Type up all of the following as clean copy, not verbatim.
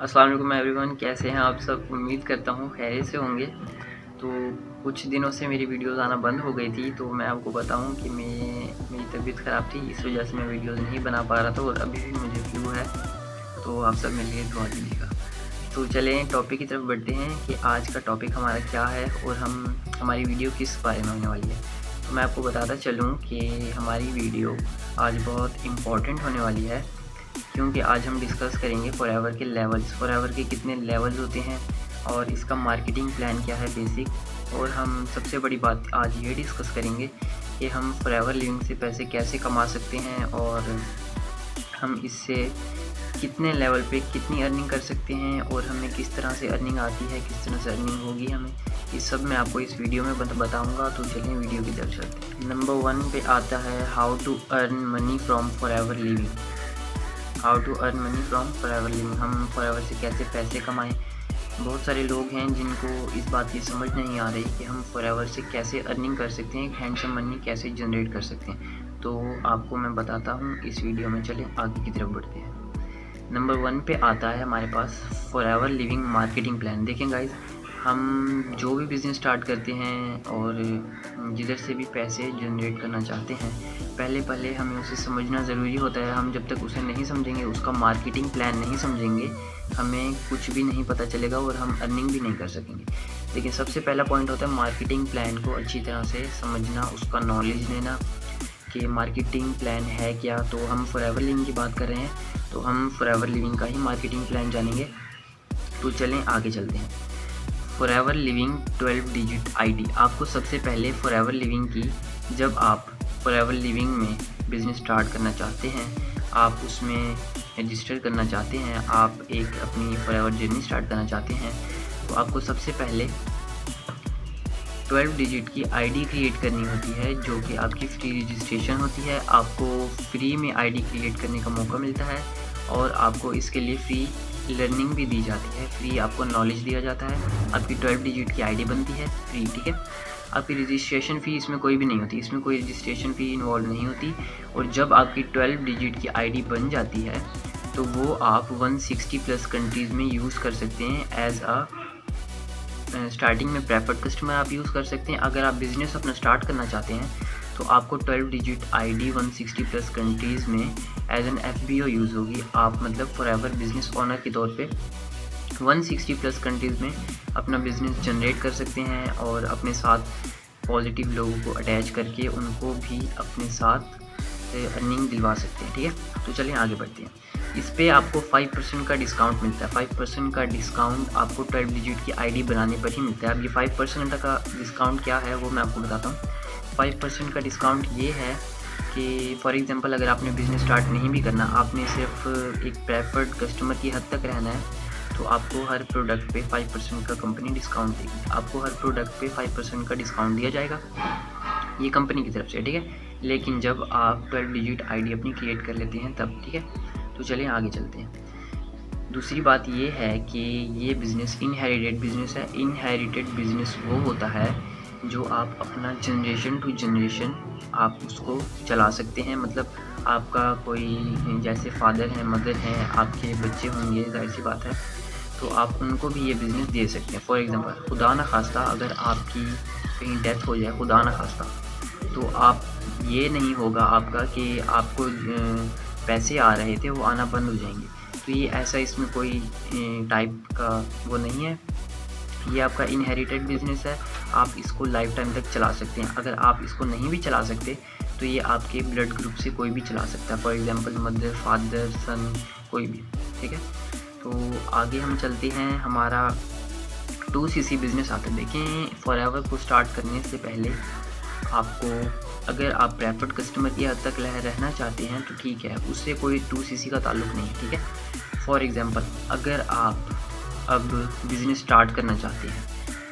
अस्सलाम वालेकुम एवरीवन, कैसे हैं आप सब। उम्मीद करता हूँ खैरियत से होंगे। तो कुछ दिनों से मेरी वीडियोज़ आना बंद हो गई थी, तो मैं आपको बताऊँ कि मेरी तबीयत ख़राब थी, इस वजह से मैं वीडियोज़ नहीं बना पा रहा था और अभी भी मुझे फ्लू है। तो आप सब मेरे लिए दुआ कीजिएगा। तो चलें टॉपिक की तरफ बढ़ते हैं कि आज का टॉपिक हमारा क्या है और हमारी वीडियो किस बारे में होने वाली है। तो मैं आपको बताता चलूँ कि हमारी वीडियो आज बहुत इम्पॉर्टेंट होने वाली है, क्योंकि आज हम डिस्कस करेंगे फॉरएवर के लेवल्स। फॉरएवर के कितने लेवल्स होते हैं और इसका मार्केटिंग प्लान क्या है बेसिक। और हम सबसे बड़ी बात आज ये डिस्कस करेंगे कि हम फॉरएवर लिविंग से पैसे कैसे कमा सकते हैं और हम इससे कितने लेवल पे कितनी अर्निंग कर सकते हैं और हमें किस तरह से अर्निंग आती है, किस तरह से अर्निंग होगी हमें, ये सब मैं आपको इस वीडियो में बताऊंगा। तो चलिए वीडियो की तरफ चलते हैं। नंबर 1 पे आता है how to earn money from Forever Living. How to earn money from Forever Living, हम फॉरएवर से कैसे पैसे कमाएं। बहुत सारे लोग हैं जिनको इस बात की समझ नहीं आ रही कि हम फॉरएवर से कैसे अर्निंग कर सकते हैं, हैंडसम मनी कैसे जनरेट कर सकते हैं। तो आपको मैं बताता हूँ इस वीडियो में। चले आगे की तरफ बढ़ते हैं। नंबर 1 पे आता है हमारे पास फॉरएवर लिविंग मार्केटिंग प्लान। देखें गाइज, हम जो भी बिज़नेस स्टार्ट करते हैं और जिधर से भी पैसे जनरेट करना चाहते हैं, पहले हमें उसे समझना ज़रूरी होता है। हम जब तक उसे नहीं समझेंगे, उसका मार्केटिंग प्लान नहीं समझेंगे, हमें कुछ भी नहीं पता चलेगा और हम अर्निंग भी नहीं कर सकेंगे। लेकिन सबसे पहला पॉइंट होता है मार्केटिंग प्लान को अच्छी तरह से समझना, उसका नॉलेज लेना कि मार्केटिंग प्लान है क्या। तो हम फॉरएवर लिविंग की बात कर रहे हैं, तो हम फॉरएवर लिविंग का ही मार्केटिंग प्लान जानेंगे। तो चलें आगे चलते हैं। Forever living 12 digit ID. आपको सबसे पहले फॉरएवर लिविंग की, जब आप फॉरएवर लिविंग में बिज़नेस स्टार्ट करना चाहते हैं, आप उसमें रजिस्टर करना चाहते हैं, आप एक अपनी फॉरएवर जर्नी स्टार्ट करना चाहते हैं, तो आपको सबसे पहले 12 डिजिट की आईडी क्रिएट करनी होती है, जो कि आपकी फ्री रजिस्ट्रेशन होती है। आपको फ्री में आईडी क्रिएट करने का मौका मिलता है और आपको इसके लिए फ्री लर्निंग भी दी जाती है, फ्री आपको नॉलेज दिया जाता है। आपकी 12 डिजिट की आईडी बनती है फ्री, ठीक है। आपकी रजिस्ट्रेशन फ़ी इसमें कोई भी नहीं होती, इसमें कोई रजिस्ट्रेशन फ़ी इन्वॉल्व नहीं होती। और जब आपकी 12 डिजिट की आईडी बन जाती है, तो वो आप 160 प्लस कंट्रीज़ में यूज़ कर सकते हैं एज अ स्टार्टिंग में प्रेफर्ड कस्टमर आप यूज़ कर सकते हैं। अगर आप बिज़नेस अपना स्टार्ट करना चाहते हैं, तो आपको 12 डिजिट आईडी 160 प्लस कंट्रीज़ में एज एन FBO यूज़ होगी। आप मतलब फॉरएवर बिज़नेस ओनर के तौर पे 160 प्लस कंट्रीज़ में अपना बिज़नेस जनरेट कर सकते हैं और अपने साथ पॉजिटिव लोगों को अटैच करके उनको भी अपने साथ अर्निंग दिलवा सकते हैं, ठीक है। तो चलिए आगे बढ़ते हैं। इस पे आपको 5% का डिस्काउंट मिलता है। 5% का डिस्काउंट आपको 12 डिजिट की आईडी बनाने पर ही मिलता है। अब ये 5% का डिस्काउंट क्या है वो मैं आपको बताता हूँ। 5% का डिस्काउंट ये है कि फॉर एग्जांपल अगर आपने बिज़नेस स्टार्ट नहीं भी करना, आपने सिर्फ एक प्रेफर्ड कस्टमर की हद तक रहना है, तो आपको हर प्रोडक्ट पे 5% का कंपनी डिस्काउंट देगी। आपको हर प्रोडक्ट पे 5% का डिस्काउंट दिया जाएगा, ये कंपनी की तरफ से, ठीक है। लेकिन जब आप 12 डिजिट आईडी अपनी क्रिएट कर लेते हैं तब, ठीक है। तो चलिए आगे चलते हैं। दूसरी बात ये है कि ये बिज़नेस इनहेरिटेड बिज़नेस है। इनहेरिटेड बिज़नेस वो होता है जो आप अपना जनरेशन टू जनरेशन आप उसको चला सकते हैं। मतलब आपका कोई जैसे फादर हैं, मदर हैं, आपके बच्चे होंगे, जाहिर सी बात है, तो आप उनको भी ये बिज़नेस दे सकते हैं। फॉर एग्ज़ाम्पल खुदा न खास्ता अगर आपकी कहीं डेथ हो जाए, खुदा न खास्ता, तो आप ये नहीं होगा आपका कि आपको पैसे आ रहे थे वो आना बंद हो जाएंगे। तो ये ऐसा इसमें कोई टाइप का वो नहीं है, ये आपका इनहेरिटेड बिज़नेस है। आप इसको लाइफ टाइम तक चला सकते हैं। अगर आप इसको नहीं भी चला सकते, तो ये आपके ब्लड ग्रुप से कोई भी चला सकता है। फॉर एग्ज़ाम्पल मदर, फादर, सन, कोई भी, ठीक है। तो आगे हम चलते हैं। हमारा 2CC बिज़नेस आता है। देखें, फॉरएवर को स्टार्ट करने से पहले आपको, अगर आप प्रेफर्ड कस्टमर की हद तक रहना चाहते हैं तो ठीक है, उससे कोई 2CC का ताल्लुक़ नहीं है, ठीक है। फॉर एग्ज़ाम्पल अगर आप अब बिज़नेस स्टार्ट करना चाहते हैं,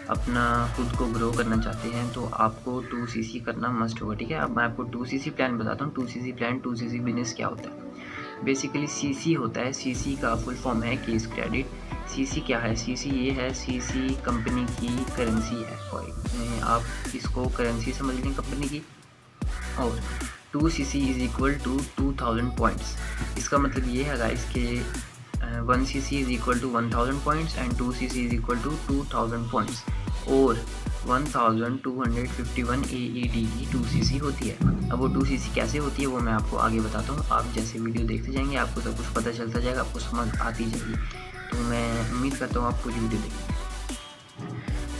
अपना खुद को ग्रो करना चाहते हैं, तो आपको 2CC करना मस्ट होगा, ठीक है। अब मैं आपको 2CC प्लान बताता हूँ। 2CC प्लान, 2CC बिज़नेस क्या होता है। बेसिकली CC होता है, CC का फुल फॉर्म है केस क्रेडिट। CC क्या है? CC ये है, CC कंपनी की करेंसी है। आप इसको करेंसी समझ लें कंपनी की। और 2CC is equal to 2000 points. इसका मतलब ये है गाइस कि 1 cc is equal to 1000 points and 2 cc is equal to 2000 points, और 1251 AED की 2 cc होती है। अब वो 2 cc कैसे होती है वो मैं आपको आगे बताता हूँ। आप जैसे वीडियो देखते जाएंगे आपको सब कुछ पता चलता जाएगा, आपको समझ आती जाएगी। तो मैं उम्मीद करता हूँ आप पूरी वीडियो देखेंगे।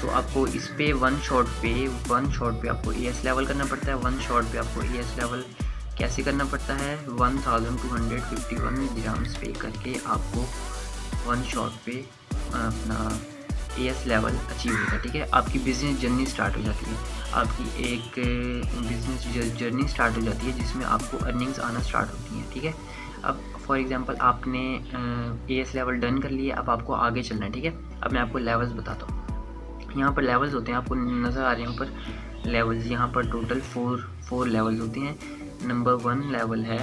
तो आपको इस पे वन शॉट पे आपको AS लेवल करना पड़ता है। वन शॉट पे आपको AS लेवल कैसे करना पड़ता है, 1251 दिरहम्स पे करके आपको वन शॉट पे अपना AS लेवल अचीव होता है। ठीक है, आपकी बिजनेस जर्नी स्टार्ट हो जाती है। आपकी एक बिजनेस जर्नी स्टार्ट हो जाती है जिसमें आपको अर्निंग्स आना स्टार्ट होती हैं। ठीक है, अब फॉर एग्जांपल आपने AS लेवल डन कर लिया, अब आपको आगे चलना है। ठीक है, अब मैं आपको लेवल्स बताता हूँ। यहाँ पर लेवल्स होते हैं, आपको नज़र आ रहे हैं ऊपर लेवल्स। यहाँ पर टोटल फोर लेवल्स होते हैं। नंबर 1 लेवल है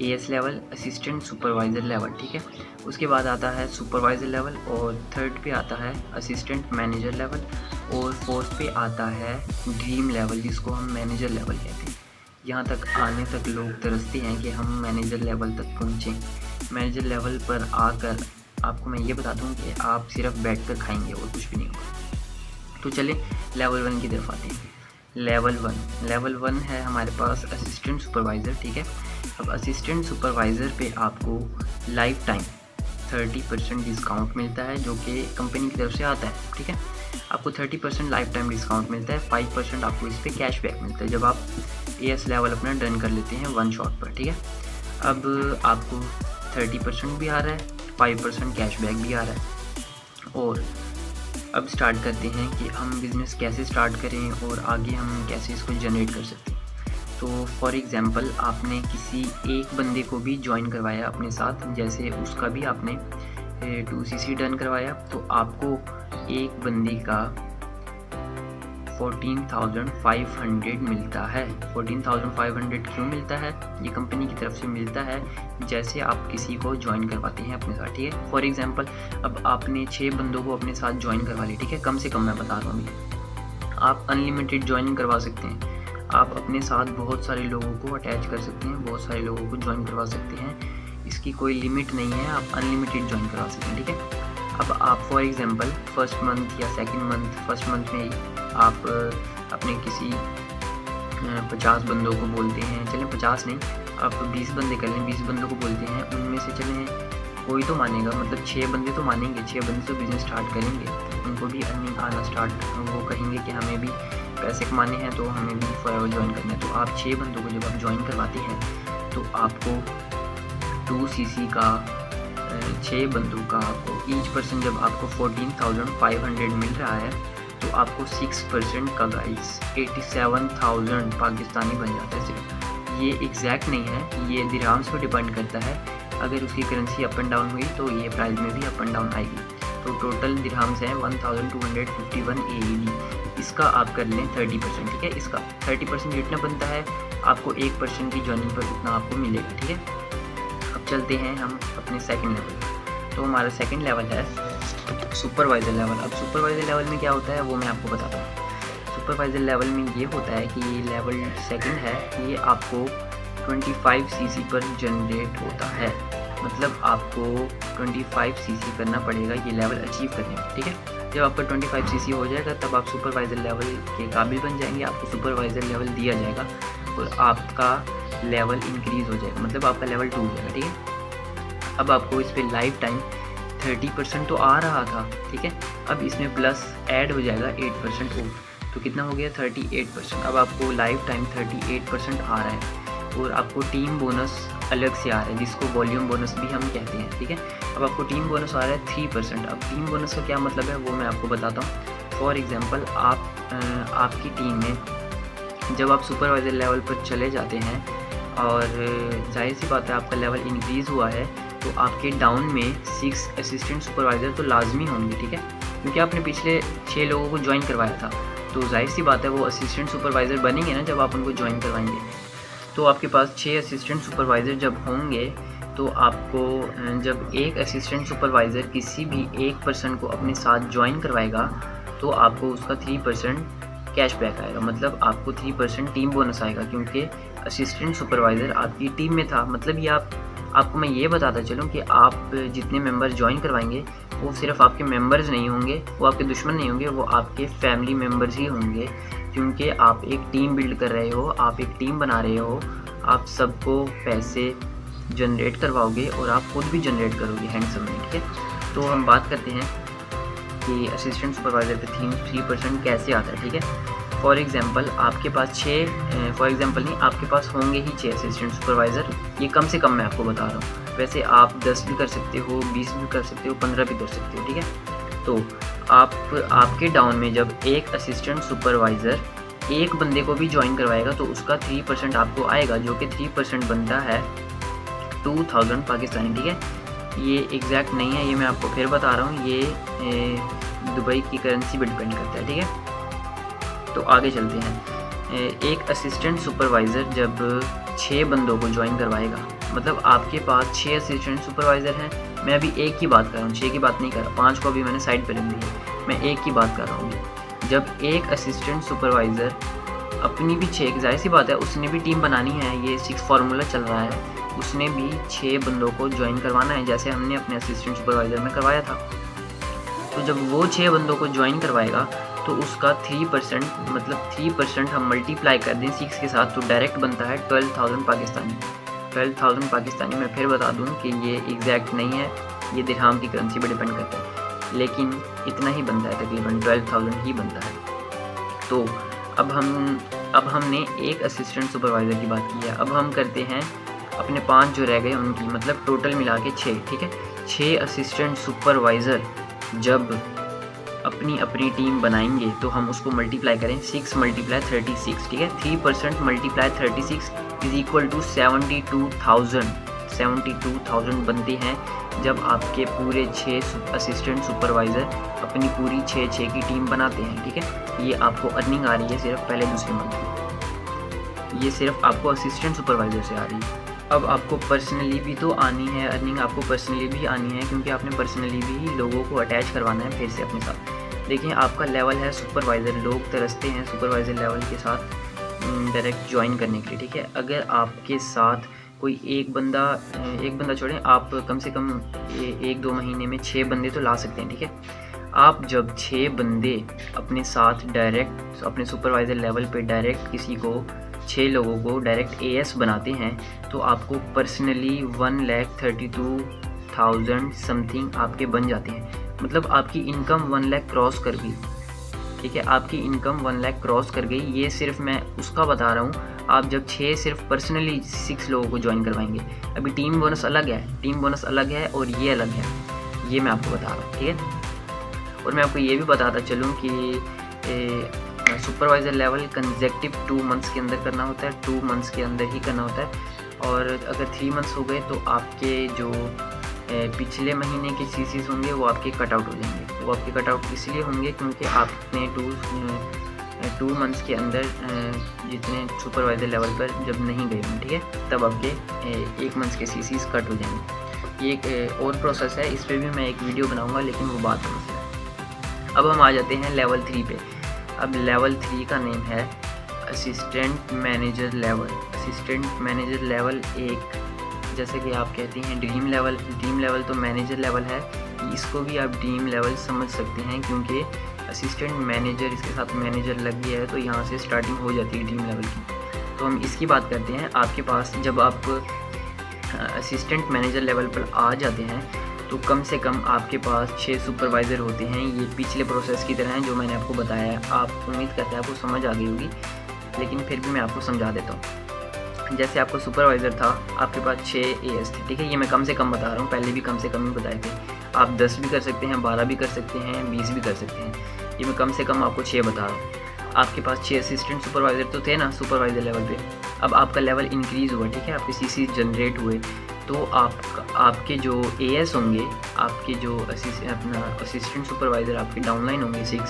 AS level, assistant supervisor level. ठीक है, उसके बाद आता है सुपरवाइज़र लेवल, और थर्ड पे आता है असिस्टेंट मैनेजर लेवल, और फोर्थ पे आता है ड्रीम लेवल जिसको हम मैनेजर लेवल कहते हैं। यहाँ तक आने तक लोग तरसते हैं कि हम मैनेजर लेवल तक पहुँचें। मैनेजर लेवल पर आकर आपको मैं ये बता दूँ कि आप सिर्फ बैठ कर खाएँगे और कुछ भी नहीं होगा। तो चलिए लेवल 1 की तरफ आते हैं। लेवल 1 है हमारे पास असिस्टेंट सुपरवाइज़र। ठीक है, अब असिस्टेंट सुपरवाइज़र पे आपको लाइफ टाइम 30% डिस्काउंट मिलता है जो कि कंपनी की तरफ से आता है। ठीक है, आपको 30% लाइफ टाइम डिस्काउंट मिलता है। 5% आपको इस पर कैशबैक मिलता है जब आप AS लेवल अपना डन कर लेते हैं वन शॉट पर। ठीक है, अब आपको 30% भी आ रहा है, 5% कैशबैक भी आ रहा है। और अब स्टार्ट करते हैं कि हम बिज़नेस कैसे स्टार्ट करें और आगे हम कैसे इसको जनरेट कर सकते हैं। तो फॉर एग्ज़ाम्पल आपने किसी एक बंदे को भी ज्वाइन करवाया अपने साथ, जैसे उसका भी आपने 2 cc डन करवाया, तो आपको एक बंदे का 14,500 मिलता है। 14,500 क्यों मिलता है? ये कंपनी की तरफ से मिलता है जैसे आप किसी को ज्वाइन करवाते हैं अपने साथ। ठीक है, फॉर एग्जांपल अब आपने 6 बंदों को अपने साथ ज्वाइन करवा लिया। ठीक है, कम से कम मैं बता रहा हूँ अभी। आप अनलिमिटेड ज्वाइनिंग करवा सकते हैं, आप अपने साथ बहुत सारे लोगों को अटैच कर सकते हैं, बहुत सारे लोगों को ज्वाइन करवा सकते हैं। इसकी कोई लिमिट नहीं है, आप अनलिमिटेड ज्वाइन करवा सकते हैं। ठीक है, अब आप फॉर एग्जांपल फर्स्ट मंथ या सेकंड मंथ, फर्स्ट मंथ में आप अपने किसी 50 बंदों को बोलते हैं, चलें 50 नहीं, आप 20 बंदे कर लें, 20 बंदों को बोलते हैं, उनमें से चलें कोई तो मानेगा, मतलब 6 बंदे तो मानेंगे, 6 बंदे तो बिज़नेस स्टार्ट करेंगे, उनको भी अर्निंग आना स्टार्ट, वो कहेंगे कि हमें भी पैसे कमाने हैं तो हमें भी फॉरएवर ज्वाइन करना है। तो आप 6 बंदों को जब आप ज्वाइन करवाते हैं तो आपको 2 cc का 6 बंदों का आपको ईच पर्सन जब आपको 14,500 मिल रहा है तो आपको 6% का गाइस 87,000 पाकिस्तानी बन जाता है। सिर्फ ये एग्जैक्ट नहीं है, ये दिरहम्स पर डिपेंड करता है। अगर उसकी करेंसी अप एंड डाउन हुई तो ये प्राइस में भी अप एंड डाउन आएगी। तो टोटल दिरहम्स हैं 1251 AED। इसका आप कर लें 30%। ठीक है, इसका 30% जितना बनता है आपको 1% की ज्वाइनिंग पर उतना आपको मिलेगा। ठीक है, अब चलते हैं हम अपने सेकंड लेवल। तो हमारा सेकंड लेवल है सुपरवाइज़र लेवल। अब सुपरवाइज़र लेवल में क्या होता है वो मैं आपको बताता हूँ। सुपरवाइज़र लेवल में ये होता है कि लेवल सेकंड है, ये आपको 25 cc पर जनरेट होता है, मतलब आपको 25 cc करना पड़ेगा ये लेवल अचीव करने में। ठीक है, जब आपका 25 cc हो जाएगा तब आप सुपरवाइज़र लेवल के काबिल बन जाएंगे, आपको सुपरवाइज़र लेवल दिया जाएगा और आपका लेवल इंक्रीज़ हो जाएगा, मतलब आपका लेवल 2 हो जाएगा। ठीक है, अब आपको इस पर लाइफ टाइम 30% तो आ रहा था। ठीक है, अब इसमें प्लस ऐड हो जाएगा 8% और, तो कितना हो गया 38%। अब आपको लाइफ टाइम 38% आ रहा है और आपको टीम बोनस अलग से आ रहा है जिसको वॉल्यूम बोनस भी हम कहते हैं। ठीक है, अब आपको टीम बोनस आ रहा है 3%। अब टीम बोनस का क्या मतलब है वो मैं आपको बताता हूँ। फॉर एग्जांपल आपकी टीम में जब आप सुपरवाइज़र लेवल पर चले जाते हैं और जाहिर सी बात है आपका लेवल इंक्रीज़ हुआ है तो आपके डाउन में 6 असिस्टेंट सुपरवाइज़र तो लाजमी होंगे। ठीक है, क्योंकि आपने पिछले 6 लोगों को ज्वाइन करवाया था तो जाहिर सी बात है वो असिस्टेंट सुपरवाइज़र बनेंगे ना जब आप उनको ज्वाइन करवाएंगे। तो आपके पास 6 असिस्टेंट सुपरवाइज़र जब होंगे तो आपको जब एक असिस्टेंट सुपरवाइज़र किसी भी एक पर्सन को अपने साथ ज्वाइन करवाएगा तो आपको उसका 3% कैशबैक आएगा, मतलब आपको 3% टीम बोनस आएगा क्योंकि असिस्टेंट सुपरवाइज़र आपकी टीम में था। मतलब ये आप आपको मैं ये बताता चलूँ कि आप जितने मेंबर ज्वाइन करवाएंगे वो सिर्फ आपके मेंबर्स नहीं होंगे, वो आपके दुश्मन नहीं होंगे, वो आपके फैमिली मेंबर्स ही होंगे, क्योंकि आप एक टीम बिल्ड कर रहे हो, आप एक टीम बना रहे हो, आप सबको पैसे जनरेट करवाओगे और आप खुद भी जनरेट करोगे हैंडसम में, ठीक है। तो हम बात करते हैं कि असिस्टेंट सुपरवाइज़र पे 3% कैसे आता है, ठीक है। फॉर एग्ज़ाम्पल आपके पास 6 फॉर एग्ज़ाम्पल नहीं, आपके पास होंगे ही 6 असिस्टेंट सुपरवाइज़र, ये कम से कम मैं आपको बता रहा हूँ। वैसे आप 10 भी कर सकते हो, 20 भी कर सकते हो, 15 भी कर सकते हो, ठीक है। तो आपके डाउन में जब एक असिस्टेंट सुपरवाइज़र एक बंदे को भी ज्वाइन करवाएगा तो उसका 3% आपको आएगा, जो कि 3% बनता है 2000 पाकिस्तानी, ठीक है। ये एग्जैक्ट नहीं है, ये मैं आपको फिर बता रहा हूँ, ये दुबई की करेंसी पर डिपेंड करता है, ठीक है। तो आगे चलते हैं। एक असिस्टेंट सुपरवाइज़र जब 6 बंदों को ज्वाइन करवाएगा, मतलब आपके पास 6 असिस्टेंट सुपरवाइज़र हैं, मैं अभी एक की बात कर रहा हूँ, 6 की बात नहीं कर रहा, 5 को अभी मैंने साइड पर रख दिया, मैं एक की बात कर रहा हूँ। जब एक असिस्टेंट सुपरवाइज़र अपनी भी 6, जाहिर सी बात है उसने भी टीम बनानी है, ये 6 फार्मूला चल रहा है, उसने भी 6 बंदों को ज्वाइन करवाना है, जैसे हमने अपने असिस्टेंट सुपरवाइज़र में करवाया था। तो जब वो 6 बंदों को ज्वाइन करवाएगा तो उसका 3%, मतलब 3% हम मल्टीप्लाई कर दें 6 के साथ तो डायरेक्ट बनता है 12,000 पाकिस्तानी। 12,000 पाकिस्तानी मैं फिर बता दूं कि ये एग्जैक्ट नहीं है, ये दिरहम की करेंसी पर डिपेंड करता है, लेकिन इतना ही बनता है, तकरीबन 12,000 ही बनता है। तो अब हमने एक असिस्टेंट सुपरवाइज़र की बात की है, अब हम करते हैं अपने 5 जो रह गए उनकी, मतलब टोटल मिला के 6, ठीक है। 6 असिस्टेंट सुपरवाइज़र जब अपनी अपनी टीम बनाएंगे तो हम उसको मल्टीप्लाई करें 6 × 36, ठीक है। 3% × 36 इज़ इक्वल टू 72,000 बनते हैं जब आपके पूरे 6 असिस्टेंट सुपरवाइज़र अपनी पूरी 6 की टीम बनाते हैं, ठीक है। ये आपको अर्निंग आ रही है सिर्फ पहले दूसरे मंथ की, ये सिर्फ आपको असिस्टेंट सुपरवाइज़र से आ रही है। अब आपको पर्सनली भी तो आनी है अर्निंग, आपको पर्सनली भी आनी है, क्योंकि आपने पर्सनली भी लोगों को अटैच करवाना है फिर से अपने साथ। देखिए आपका लेवल है सुपरवाइज़र, लोग तरसते हैं सुपरवाइज़र लेवल के साथ डायरेक्ट ज्वाइन करने के लिए, ठीक है। अगर आपके साथ कोई एक बंदा छोड़ें, आप कम से कम 1-2 महीने में 6 बंदे तो ला सकते हैं, ठीक है। आप जब 6 बंदे अपने साथ डायरेक्ट अपने सुपरवाइज़र लेवल पे डायरेक्ट किसी को 6 लोगों को डायरेक्ट AS बनाते हैं तो आपको पर्सनली 1,32,000 समथिंग आपके बन जाते हैं, मतलब आपकी इनकम 1 लाख क्रॉस कर गई, ठीक है। आपकी इनकम 1 लाख क्रॉस कर गई, ये सिर्फ मैं उसका बता रहा हूँ। आप जब 6 सिर्फ पर्सनली 6 लोगों को ज्वाइन करवाएंगे, अभी टीम बोनस अलग है और ये अलग है, ये मैं आपको बता रहा हूँ, ठीक है। और मैं आपको ये भी बताता चलूँ कि सुपरवाइज़र लेवल कंसेक्टिव 2 मंथ्स के अंदर करना होता है, 2 मंथ्स के अंदर ही करना होता है। और अगर 3 मंथ्स हो गए तो आपके जो पिछले महीने के CCs होंगे वो आपके कट आउट हो जाएंगे। वो आपके कट आउट इसलिए होंगे क्योंकि आपने 2 मंथ्स के अंदर जितने सुपरवाइज़र लेवल पर जब नहीं गए हों, ठीक है, तब आपके 1 मंथ्स के CCs कट हो जाएंगे। ये एक और प्रोसेस है, इस पर भी मैं एक वीडियो बनाऊँगा, लेकिन वो बात है। अब हम आ जाते हैं लेवल 3 पे। अब लेवल 3 का नेम है assistant manager level. Assistant manager level एक, जैसे कि आप कहते हैं ड्रीम लेवल तो मैनेजर लेवल है, इसको भी आप ड्रीम लेवल समझ सकते हैं, क्योंकि असिस्टेंट मैनेजर इसके साथ मैनेजर लग गया है तो यहाँ से स्टार्टिंग हो जाती है ड्रीम लेवल की। तो हम इसकी बात करते हैं। आपके पास जब आप असिस्टेंट मैनेजर लेवल पर आ जाते हैं तो कम से कम आपके पास 6 सुपरवाइज़र होते हैं। ये पिछले प्रोसेस की तरह हैं जो मैंने आपको बताया है। आप उम्मीद करते हैं आपको समझ आ गई होगी, लेकिन फिर भी मैं आपको समझा देता हूँ। जैसे आपको सुपरवाइज़र था, आपके पास 6 AS थे, ठीक है। ये मैं कम से कम बता रहा हूँ, पहले भी कम से कम ही बताए थे। आप 10 भी कर सकते हैं, 12 भी कर सकते हैं, 20 भी कर सकते हैं। ये मैं कम से कम आपको 6 बता रहा हूँ। आपके पास 6 असिस्टेंट सुपरवाइज़र तो थे ना सुपरवाइज़र लेवल पे। अब आपका लेवल इंक्रीज़ हुआ, ठीक है, आपके CC जनरेट हुए, तो आपके जो AS होंगे, आपके जो असिस्टेंट सुपरवाइज़र आपके डाउनलाइन होंगे 6,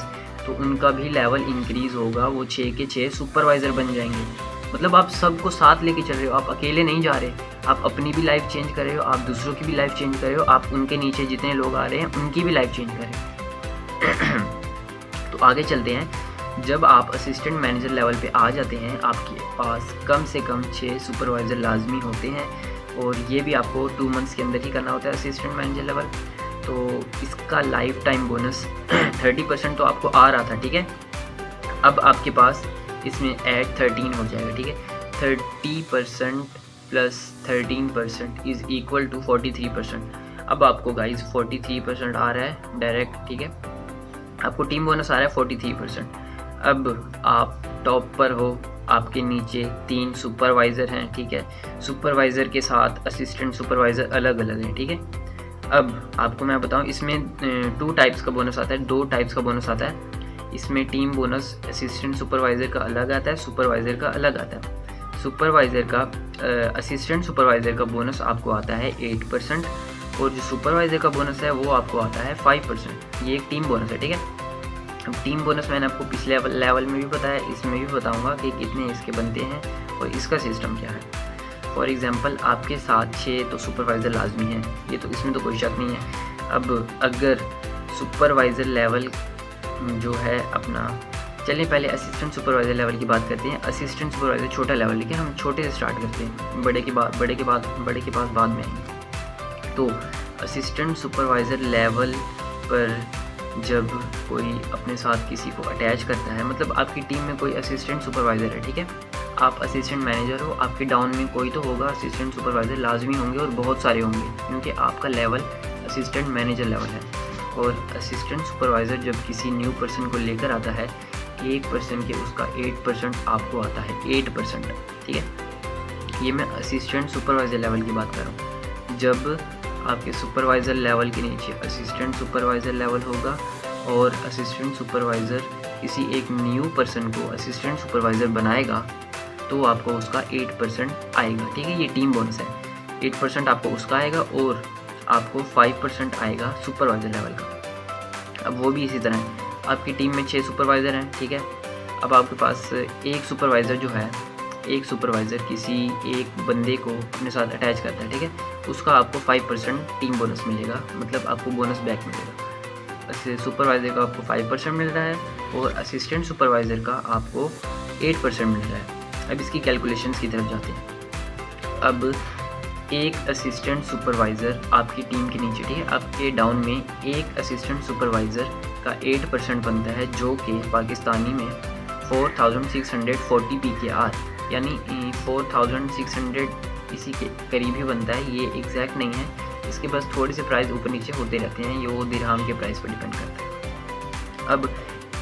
तो उनका भी लेवल इंक्रीज़ होगा, वो 6 के 6 सुपरवाइज़र बन जाएंगे। मतलब आप सबको साथ लेके चल रहे हो, आप अकेले नहीं जा रहे, आप अपनी भी लाइफ चेंज कर रहे हो, आप दूसरों की भी लाइफ चेंज कर रहे हो, आप उनके नीचे जितने लोग आ रहे हैं उनकी भी लाइफ चेंज कर रहे हो। तो आगे चलते हैं। जब आप असिस्टेंट मैनेजर लेवल पे आ जाते हैं, आपके पास कम से कम 6 सुपरवाइज़र लाजमी होते हैं। और ये भी आपको 2 मंथ्स के अंदर ही करना होता है असिस्टेंट मैनेजर लेवल। तो इसका लाइफ टाइम बोनस 30% तो आपको आ रहा था, ठीक है। अब आपके पास इसमें ऐड 13 हो जाएगा, ठीक है। 30% प्लस 13% इज़ इक्वल टू 43%। अब आपको गाइज 43% आ रहा है डायरेक्ट, ठीक है। आपको टीम बोनस आ रहा है 43%। अब आप टॉप पर हो, आपके नीचे 3 सुपरवाइज़र हैं, ठीक है। सुपरवाइज़र के साथ असिस्टेंट सुपरवाइज़र अलग अलग हैं, ठीक है। अब आपको मैं बताऊं, इसमें 2 टाइप्स का बोनस आता है, 2 टाइप्स का बोनस आता है। इसमें टीम बोनस असिस्टेंट सुपरवाइज़र का अलग आता है, सुपरवाइज़र का अलग आता है। सुपरवाइज़र का असिस्टेंट सुपरवाइज़र का बोनस आपको आता है 8%, और जो सुपरवाइज़र का बोनस है वो आपको आता है 5%। ये एक टीम बोनस है, ठीक है। अब टीम बोनस मैंने आपको पिछले लेवल में भी बताया, इसमें भी बताऊंगा कि कितने इसके बनते हैं और इसका सिस्टम क्या है। फॉर एग्जांपल आपके साथ 6 तो सुपरवाइज़र लाजमी है, ये तो इसमें तो कोई शक नहीं है। अब अगर सुपरवाइज़र लेवल जो है अपना, चलिए पहले असिस्टेंट सुपरवाइज़र लेवल की बात करते हैं। असिस्टेंट सुपरवाइज़र छोटा लेवल, लेकिन हम छोटे से स्टार्ट करते हैं, बड़े के पास बाद में आएंगे। तो असिस्टेंट सुपरवाइज़र लेवल पर जब कोई अपने साथ किसी को अटैच करता है, मतलब आपकी टीम में कोई असिस्टेंट सुपरवाइज़र है, ठीक है। आप असिस्टेंट मैनेजर हो, आपके डाउन में कोई तो होगा असिस्टेंट सुपरवाइज़र, लाजमी होंगे और बहुत सारे होंगे, क्योंकि आपका लेवल असिस्टेंट मैनेजर लेवल है। और असिस्टेंट सुपरवाइज़र जब किसी न्यू पर्सन को लेकर आता है, 1% के उसका 8% आपको आता है, 8%, ठीक है। ये मैं असिस्टेंट सुपरवाइज़र लेवल की बात कर रहा हूँ। जब आपके सुपरवाइज़र लेवल के नीचे असिस्टेंट सुपरवाइज़र लेवल होगा और असिस्टेंट सुपरवाइज़र किसी एक न्यू पर्सन को असिस्टेंट सुपरवाइज़र बनाएगा, तो आपको उसका 8% आएगा, ठीक है। ये टीम बोनस है, 8% आपको उसका आएगा और आपको 5% आएगा सुपरवाइज़र लेवल का। अब वो भी इसी तरह है, आपकी टीम में 6 सुपरवाइज़र हैं, ठीक है। अब आपके पास एक सुपरवाइज़र जो है, एक सुपरवाइज़र किसी एक बंदे को अपने साथ अटैच करता है, ठीक है। उसका आपको 5% टीम बोनस मिलेगा, मतलब आपको बोनस बैक मिलेगा। सुपरवाइज़र का आपको 5% मिल रहा है और असिस्टेंट सुपरवाइज़र का आपको 8% मिल रहा है। अब इसकी कैलकुलेशंस की तरफ जाते हैं। अब एक असिस्टेंट सुपरवाइज़र आपकी टीम के नीचे, ठीक है, आपके डाउन में एक असिस्टेंट सुपरवाइज़र का 8% बनता है, जो कि पाकिस्तानी में 4640 PKR, यानी 4600 इसी के करीब ही बनता है। ये एग्जैक्ट नहीं है, इसके बस थोड़े से प्राइस ऊपर नीचे होते रहते हैं, ये वो दिरहम के प्राइस पर डिपेंड करता है। अब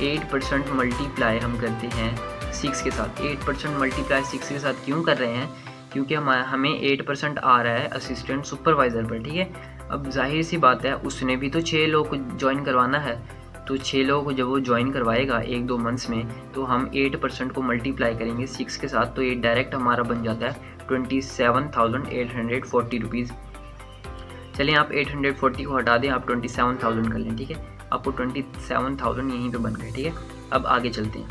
8% मल्टीप्लाई हम करते हैं 6 के साथ। 8% मल्टीप्लाई 6 के साथ क्यों कर रहे हैं? क्योंकि हमें 8% आ रहा है असिस्टेंट सुपरवाइज़र पर, ठीक है। अब जाहिर सी बात है, उसने भी तो 6 लोग को ज्वाइन करवाना है, तो 6 लोगों को जब वो ज्वाइन करवाएगा 1-2 मंथ्स में, तो हम 8% को मल्टीप्लाई करेंगे 6 के साथ, तो ये डायरेक्ट हमारा बन जाता है 27,840 रुपीज़। चलिए आप 840 को हटा दें, आप 27,000 कर लें, ठीक है। आपको 27,000 यहीं पे बन गए, ठीक है। अब आगे चलते हैं।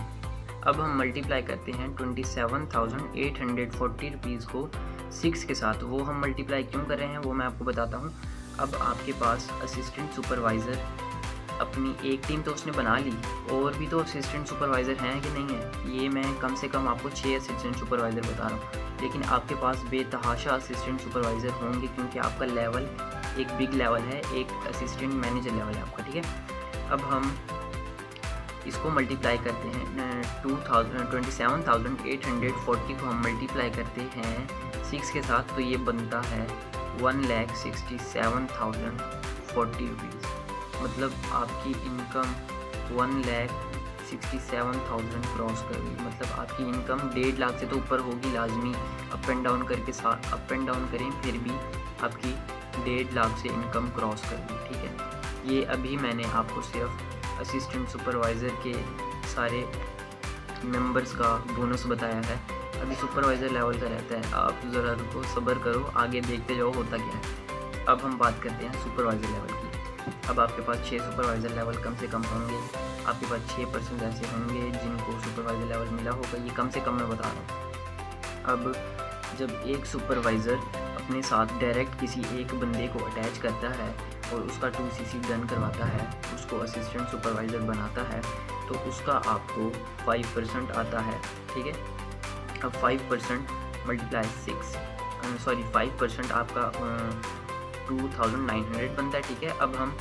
अब हम मल्टीप्लाई करते हैं 27,840 रुपीज़ को 6 के साथ। वो हम मल्टीप्लाई क्यों कर रहे हैं वो मैं आपको बताता हूँ। अब आपके पास असिस्टेंट सुपरवाइज़र अपनी एक टीम तो उसने बना ली, और भी तो असिस्टेंट सुपरवाइज़र हैं कि नहीं है, ये मैं कम से कम आपको 6 असिस्टेंट सुपरवाइज़र बता रहा हूँ, लेकिन आपके पास बेतहाशा असिस्टेंट सुपरवाइज़र होंगे, क्योंकि आपका लेवल एक बिग लेवल है, एक असिस्टेंट मैनेजर लेवल है आपका, ठीक है। अब हम इसको मल्टीप्लाई करते हैं 27,840 को हम मल्टीप्लाई करते हैं 6 के साथ, तो ये बनता है 1,67,040 रुपीज़। मतलब आपकी इनकम 1,67,000 क्रॉस कर गई, मतलब आपकी इनकम 1.5 लाख से तो ऊपर होगी लाजमी। अप एंड डाउन करके साथ अप एंड डाउन करें फिर भी आपकी 1.5 लाख से इनकम क्रॉस कर गई, ठीक है। ये अभी मैंने आपको सिर्फ असिस्टेंट सुपरवाइज़र के सारे मेंबर्स का बोनस बताया है, अभी सुपरवाइज़र लेवल का रहता है। आप ज़रा रुको, सब्र करो, आगे देखते जाओ होता क्या है। अब हम बात करते हैं सुपरवाइज़र लेवल की। अब आपके पास 6 सुपरवाइज़र लेवल कम से कम होंगे, आपके पास 6% ऐसे होंगे जिनको सुपरवाइज़र लेवल मिला होगा, ये कम से कम मैं बता रहा हूँ। अब जब एक सुपरवाइज़र अपने साथ डायरेक्ट किसी एक बंदे को अटैच करता है और उसका 2cc डन करवाता है, उसको असिस्टेंट सुपरवाइज़र बनाता है, तो उसका आपको 5% आता है, ठीक है। अब 5% मल्टीप्लाई 6, सॉरी 5% आपका 2900 बनता है, ठीक है। अब हम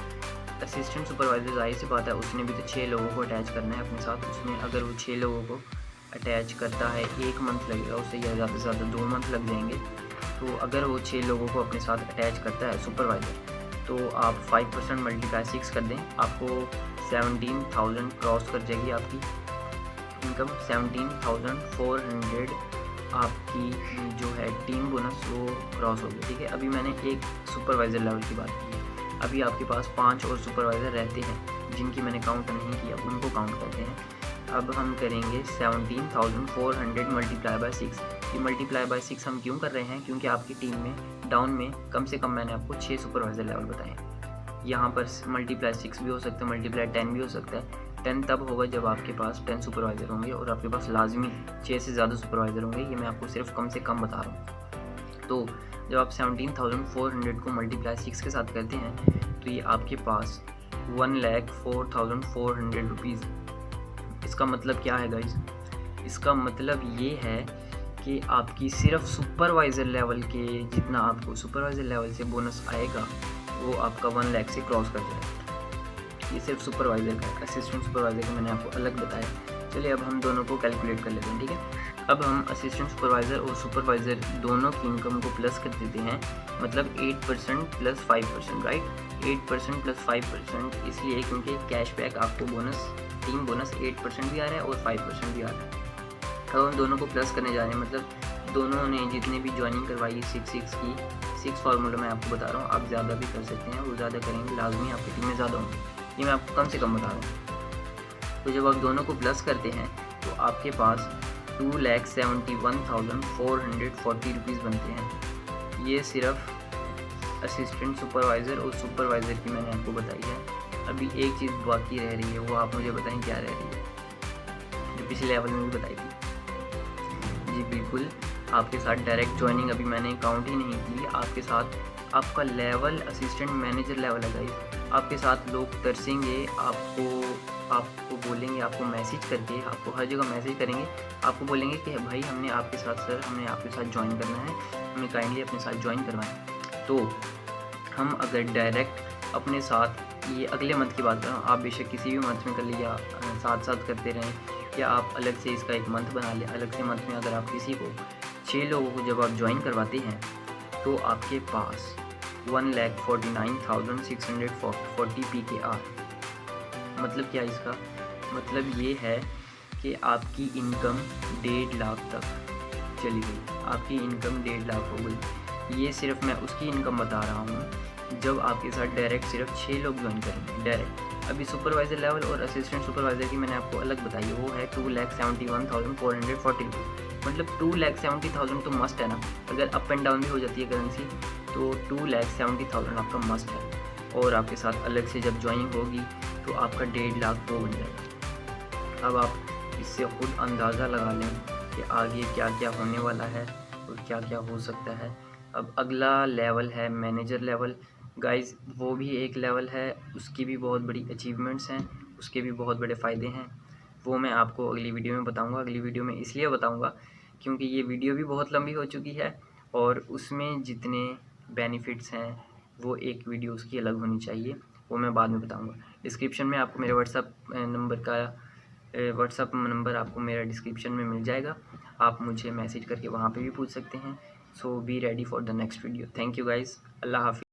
असिस्टेंट सुपरवाइज़र, ज़ाहिर सी बात है उसने भी तो 6 लोगों को अटैच करना है अपने साथ। उसने अगर वो 6 लोगों को अटैच करता है 1 मंथ लगेगा उससे, या ज़्यादा से ज़्यादा 2 मंथ लग जाएंगे। तो अगर वो 6 लोगों को अपने साथ अटैच करता है सुपरवाइज़र, तो आप 5% मल्टीप्लाई 6 कर दें, आपको 17,000 क्रॉस कर जाएगी आपकी इनकम। 17,400 आपकी जो है टीम बोनस वो क्रॉस हो गई, ठीक है। अभी मैंने एक सुपरवाइज़र लेवल की बात की है, अभी आपके पास 5 और सुपरवाइज़र रहते हैं जिनकी मैंने काउंट नहीं किया, उनको काउंट करते हैं। अब हम करेंगे 17,400 मल्टीप्लाई बाय 6। ये मल्टीप्लाई बाय 6 हम क्यों कर रहे हैं, क्योंकि आपकी टीम में डाउन में कम से कम मैंने आपको 6 सुपरवाइज़र लेवल बताए हैं। यहाँ पर मल्टीप्लाई 6 भी हो सकता है, मल्टीप्लाई 10 भी हो सकता है। 10 तब होगा जब आपके पास 10 सुपरवाइज़र होंगे और आपके पास लाजमी 6 से ज़्यादा सुपरवाइज़र होंगे। ये मैं आपको सिर्फ कम से कम बता रहा हूँ। तो जब आप 17,400 को मल्टीप्लाई 6 के साथ करते हैं तो ये आपके पास 1,04,400 रुपीज़। इसका मतलब क्या है गाइज? इसका मतलब ये है कि आपकी सिर्फ सुपरवाइज़र लेवल के जितना आपको सुपरवाइज़र लेवल से बोनस आएगा वो आपका 1 लाख से क्रॉस कर जाएगा। ये सिर्फ सुपरवाइज़र का, असिस्टेंट सुपरवाइज़र का मैंने आपको अलग बताया। चलिए अब हम दोनों को कैलकुलेट कर लेते हैं, ठीक है। अब हम असिस्टेंट सुपरवाइज़र और सुपरवाइज़र दोनों की इनकम को प्लस कर देते हैं, मतलब 8% प्लस 5%, राइट। 8% प्लस 5% इसलिए क्योंकि कैशबैक आपको बोनस, टीम बोनस 8% भी आ रहा है और 5% भी आ रहा है। अब हम दोनों को प्लस करने जा रहे हैं, मतलब दोनों ने जितने भी ज्वाइनिंग करवाई 6 की 6 फार्मूला मैं आपको बता रहा हूँ। आप ज़्यादा भी कर सकते हैं, वो ज़्यादा करेंगे लाजमी आपकी टीम में ज़्यादा होंगे, ये मैं आपको कम से कम बता रहा हूँ। तो जब आप दोनों को प्लस करते हैं तो आपके पास 2,71,440 रुपीज़ बनते हैं। ये सिर्फ असिस्टेंट सुपरवाइज़र और सुपरवाइज़र की मैंने आपको बताई है। अभी एक चीज़ बाकी रह रही है, वो आप मुझे बताएं क्या रह रही है, जो पिछले लेवल में भी बताई थी। जी बिल्कुल, आपके साथ डायरेक्ट ज्वाइनिंग अभी मैंने काउंट ही नहीं की। आपके साथ आपका लेवल असिस्टेंट मैनेजर लेवल है गाइस। आपके साथ लोग तरसेंगे, आपको बोलेंगे, आपको मैसेज करके, आपको हर जगह मैसेज करेंगे, आपको बोलेंगे कि भाई हमने आपके साथ सर हमने आपके साथ ज्वाइन करना है, हमें काइंडली अपने साथ ज्वाइन करवाएं। तो हम अगर डायरेक्ट अपने साथ, ये अगले मंथ की बात कर रहा हूँ, आप बेशक किसी भी मंथ में कर लीजिए, साथ साथ करते रहें, या आप अलग से इसका एक मंथ बना लें। अलग से मंथ में अगर आप किसी को 6 लोगों को जब आप ज्वाइन करवाते हैं तो आपके पास 1,49,640 PKR। मतलब क्या इसका मतलब ये है कि आपकी इनकम 1.5 लाख तक चली गई, आपकी इनकम 1.5 लाख हो गई। ये सिर्फ मैं उसकी इनकम बता रहा हूँ जब आपके साथ डायरेक्ट सिर्फ 6 लोग ज्वाइन करेंगे डायरेक्ट। अभी सुपरवाइज़र लेवल और असिस्टेंट सुपरवाइज़र की मैंने आपको अलग बताई है, वो है 2,71,440, मतलब 2,70,000 तो मस्ट है ना। अगर अप एंड डाउन भी हो जाती है करेंसी तो 2,70,000 आपका मस्ट है। और आपके साथ अलग से जब ज्वाइनिंग होगी तो आपका 1.5 लाख वो बन जाएगा। अब आप इससे खुद अंदाज़ा लगा लें कि आगे क्या क्या होने वाला है और क्या क्या हो सकता है। अब अगला लेवल है मैनेजर लेवल गाइज़, वो भी एक लेवल है, उसकी भी बहुत बड़ी अचीवमेंट्स हैं, उसके भी बहुत बड़े फ़ायदे हैं। वो मैं आपको अगली वीडियो में बताऊंगा। अगली वीडियो में इसलिए बताऊंगा क्योंकि ये वीडियो भी बहुत लंबी हो चुकी है और उसमें जितने बेनिफिट्स हैं वो एक वीडियो उसकी अलग होनी चाहिए, वो मैं बाद में बताऊंगा। डिस्क्रिप्शन में आपको मेरे व्हाट्सअप नंबर आपको मेरा डिस्क्रिप्शन में मिल जाएगा, आप मुझे मैसेज करके वहाँ पे भी पूछ सकते हैं। So be ready for the next video. Thank you guys, अल्लाह हाफिज़।